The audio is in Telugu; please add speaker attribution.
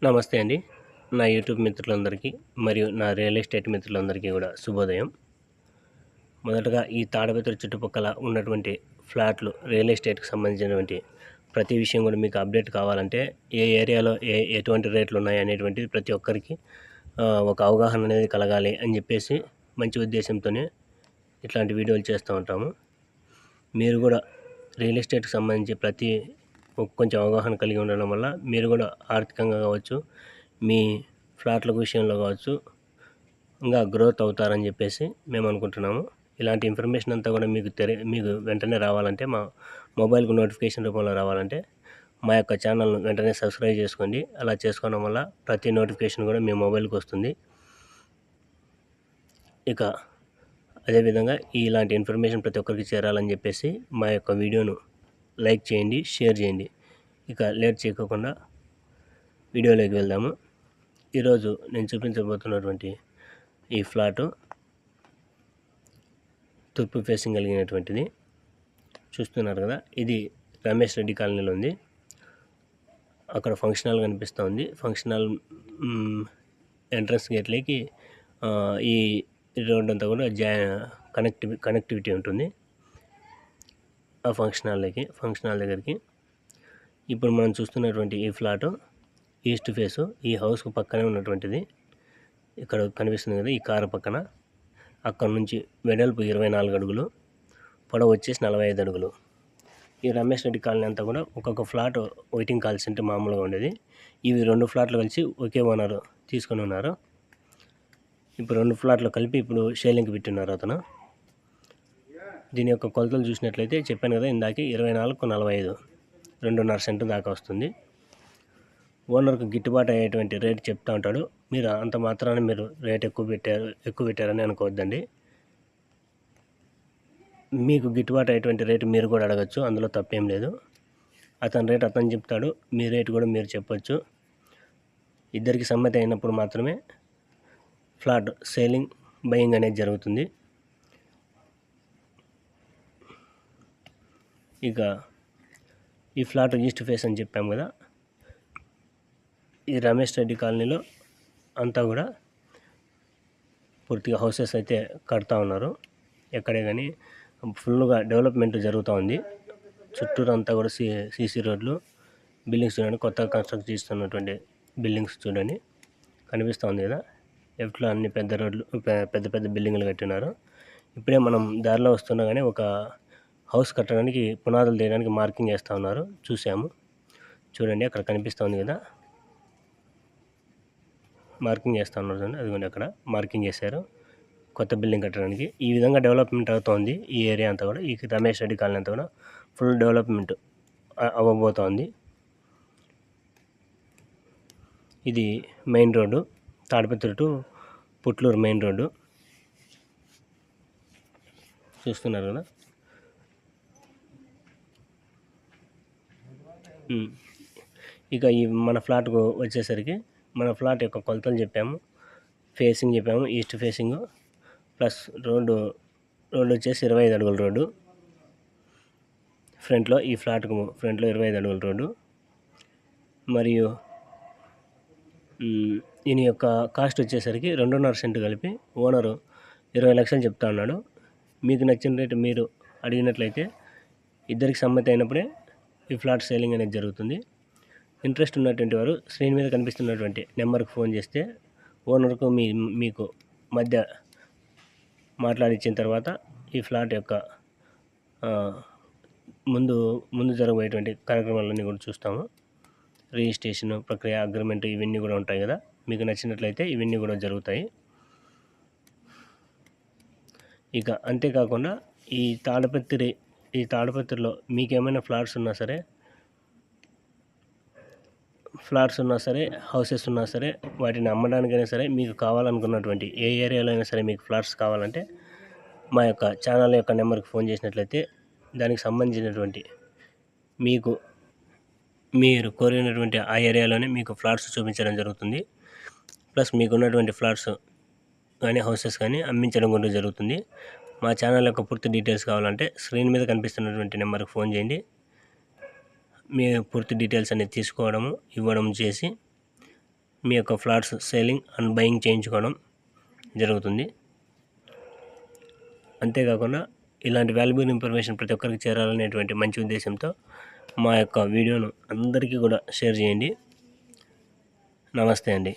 Speaker 1: నమస్తే అండి. నా యూట్యూబ్ మిత్రులందరికీ మరియు నా రియల్ ఎస్టేట్ మిత్రులందరికీ కూడా శుభోదయం. మొదటగా ఈ తాడిపత్రి చుట్టుపక్కల ఉన్నటువంటి ఫ్లాట్లు రియల్ ఎస్టేట్‌కి సంబంధించినటువంటి ప్రతి విషయం కూడా మీకు అప్డేట్ కావాలంటే ఏ ఏరియాలో ఎటువంటి రేట్లు ఉన్నాయి అనేటువంటిది ప్రతి ఒక్కరికి ఒక అవగాహన అనేది కలగాలి అని చెప్పేసి మంచి ఉద్దేశంతోనే ఇట్లాంటి వీడియోలు చేస్తూ ఉంటాము. మీరు కూడా రియల్ ఎస్టేట్‌కి సంబంధించి కొంచెం అవగాహన కలిగి ఉండడం వల్ల మీరు కూడా ఆర్థికంగా కావచ్చు, మీ ఫ్లాట్ల విషయంలో కావచ్చు ఇంకా గ్రోత్ అవుతారని చెప్పేసి మేము అనుకుంటున్నాము. ఇలాంటి ఇన్ఫర్మేషన్ అంతా కూడా మీకు వెంటనే రావాలంటే మా మొబైల్‌కు నోటిఫికేషన్ రూపంలో రావాలంటే మా యొక్క ఛానల్‌ను వెంటనే సబ్స్క్రైబ్ చేసుకోండి. అలా చేసుకోవడం వల్ల ప్రతి నోటిఫికేషన్ కూడా మీ మొబైల్‌కి వస్తుంది. ఇక అదేవిధంగా ఇలాంటి ఇన్ఫర్మేషన్ ప్రతి ఒక్కరికి చేరాలని చెప్పేసి మా యొక్క వీడియోను లైక్ చేయండి, షేర్ చేయండి. ఇక లేట్ చేయకోకుండా వీడియోలోకి వెళ్దాము. ఈరోజు నేను చూపించబోతున్నటువంటి ఈ ఫ్లాటు తూర్పు ఫేసింగ్ కలిగినటువంటిది. చూస్తున్నారు కదా, ఇది రమేష్ రెడ్డి కాలనీలో ఉంది. అక్కడ ఫంక్షన్ హాల్ కనిపిస్తూ ఉంది. ఫంక్షన్ హాల్ ఎంట్రన్స్ గేట్లోకి ఈ రోడ్ అంతా కూడా కనెక్టివిటీ ఉంటుంది ఆ ఫంక్షన్ హాల్ దగ్గరికి. ఇప్పుడు మనం చూస్తున్నటువంటి ఈ ఫ్లాటు ఈస్ట్ ఫేసు, ఈ హౌస్కు పక్కనే ఉన్నటువంటిది. ఇక్కడ కనిపిస్తుంది కదా, ఈ కారు పక్కన. అక్కడ నుంచి వెడల్పు 24 అడుగులు, పొడవు వచ్చేసి 45 అడుగులు. ఈ రమేష్ రెడ్డి కాలనీ అంతా కూడా ఒక్కొక్క ఫ్లాట్ వెయిటింగ్ కాల్స్ అంటే మామూలుగా ఉండేది. ఇవి 2 ఫ్లాట్లు కలిసి ఒకే ఓనర్ తీసుకొని ఉన్నారు. ఇప్పుడు 2 ఫ్లాట్లు కలిపి ఇప్పుడు షేలింగ్కి పెట్టున్నారు అతను. దీని యొక్క కొలతలు చూసినట్లయితే చెప్పాను కదా ఇందాక 24-45, 2.5 సెంటు దాకా వస్తుంది. ఓనర్కు గిట్టుబాటు అయ్యేటువంటి రేట్ చెప్తూ ఉంటాడు. మీరు అంత మాత్రాన మీరు రేట్ ఎక్కువ పెట్టారని అనుకోవద్దండి. మీకు గిట్టుబాటు అయ్యేటువంటి రేటు మీరు కూడా అడగచ్చు, అందులో తప్పేం లేదు. అతని రేట్ అతను చెప్తాడు, మీ రేటు కూడా మీరు చెప్పచ్చు. ఇద్దరికి సమ్మతి అయినప్పుడు మాత్రమే ఫ్లాట్ సేలింగ్, బయింగ్ అనేది జరుగుతుంది. ఇక ఈ ఫ్లాట్ ఈస్ట్ ఫేస్ అని చెప్పాము కదా, ఈ రమేష్ రెడ్డి కాలనీలో అంతా కూడా పూర్తిగా హౌసెస్ అయితే కడతా ఉన్నారు. ఎక్కడే కానీ ఫుల్గా డెవలప్మెంట్ జరుగుతూ ఉంది. చుట్టూరు అంతా కూడా సీసీ రోడ్లు, బిల్డింగ్స్ చూడండి, కొత్తగా కన్స్ట్రక్ట్ చేస్తున్నటువంటి బిల్డింగ్స్ చూడండి కనిపిస్తూ ఉంది కదా. లెఫ్ట్లో అన్ని పెద్ద రోడ్లు, పెద్ద పెద్ద బిల్డింగ్లు కట్టినారు. ఇప్పుడే మనం దారిలో వస్తున్నా కానీ ఒక హౌస్ కట్టడానికి పునాదులు తీయడానికి మార్కింగ్ చేస్తూ ఉన్నారు, చూసాము. చూడండి అక్కడ కనిపిస్తూ ఉంది కదా, మార్కింగ్ చేస్తూ ఉన్నారు చూడండి, అదిగోండి అక్కడ మార్కింగ్ చేశారు కొత్త బిల్డింగ్ కట్టడానికి. ఈ విధంగా డెవలప్మెంట్ అవుతోంది ఈ ఏరియా అంతా కూడా. ఈ రమేష్ రెడ్డి కాలనీ అంతా కూడా ఫుల్ డెవలప్మెంట్ అవ్వబోతోంది. ఇది main road, Tadipatri to Putluru main road చూస్తున్నారు కదా. ఇక ఈ మన ఫ్లాట్కు వచ్చేసరికి మన ఫ్లాట్ యొక్క కొలతలు చెప్పాము, ఫేసింగ్ చెప్పాము, ఈస్ట్ ఫేసింగ్ ప్లస్ రోడ్డు వచ్చేసి 25 అడుగుల రోడ్డు. ఫ్రంట్లో ఈ ఫ్లాట్కు ఫ్రంట్లో 25 అడుగుల రోడ్డు. మరియు దీని యొక్క కాస్ట్ వచ్చేసరికి 2.5 సెంటు కలిపి ఓనరు 20 లక్షలు చెప్తా ఉన్నాడు. మీకు నచ్చిన రేటు మీరు అడిగినట్లయితే ఇద్దరికి సమ్మతి అయినప్పుడే ఈ ఫ్లాట్ సేలింగ్ అనేది జరుగుతుంది. ఇంట్రెస్ట్ ఉన్నటువంటి వారు స్క్రీన్ మీద కనిపిస్తున్నటువంటి నెంబర్కి ఫోన్ చేస్తే ఓనర్కు మీకు మధ్య మాట్లాడించిన తర్వాత ఈ ఫ్లాట్ యొక్క ముందు జరగబోయేటువంటి కార్యక్రమాలన్నీ కూడా చూస్తాము. రిజిస్ట్రేషన్ ప్రక్రియ, అగ్రిమెంట్ ఇవన్నీ కూడా ఉంటాయి కదా. మీకు నచ్చినట్లయితే ఇవన్నీ కూడా జరుగుతాయి. ఇక అంతేకాకుండా ఈ తాడిపత్రిలో మీకేమైనా ఫ్లాట్స్ ఉన్నా సరే, హౌసెస్ ఉన్నా సరే, వాటిని అమ్మడానికైనా సరే, మీకు కావాలనుకున్నటువంటి ఏ ఏరియాలో అయినా సరే మీకు ఫ్లాట్స్ కావాలంటే మా యొక్క ఛానల్ యొక్క నెంబర్కి ఫోన్ చేసినట్లయితే దానికి సంబంధించినటువంటి మీరు కోరినటువంటి ఆ ఏరియాలోనే మీకు ఫ్లాట్స్ చూపించడం జరుగుతుంది. ప్లస్ మీకున్నటువంటి ఫ్లాట్స్ కానీ హౌసెస్ కానీ అమ్మించడం కూడా జరుగుతుంది. మా ఛానల్ యొక్క పూర్తి డీటెయిల్స్ కావాలంటే స్క్రీన్ మీద కనిపిస్తున్నటువంటి నెంబర్కి ఫోన్ చేయండి. మీ పూర్తి డీటెయిల్స్ అనేది తీసుకోవడము, ఇవ్వడం చేసి మీ యొక్క ఫ్లాట్స్ సేలింగ్ అండ్ బయింగ్ చేయించుకోవడం జరుగుతుంది. అంతేకాకుండా ఇలాంటి వాల్యుబుల్ ఇన్ఫర్మేషన్ ప్రతి ఒక్కరికి చేరాలనేటువంటి మంచి ఉద్దేశంతో మా యొక్క వీడియోను అందరికీ కూడా షేర్ చేయండి. నమస్తే అండి.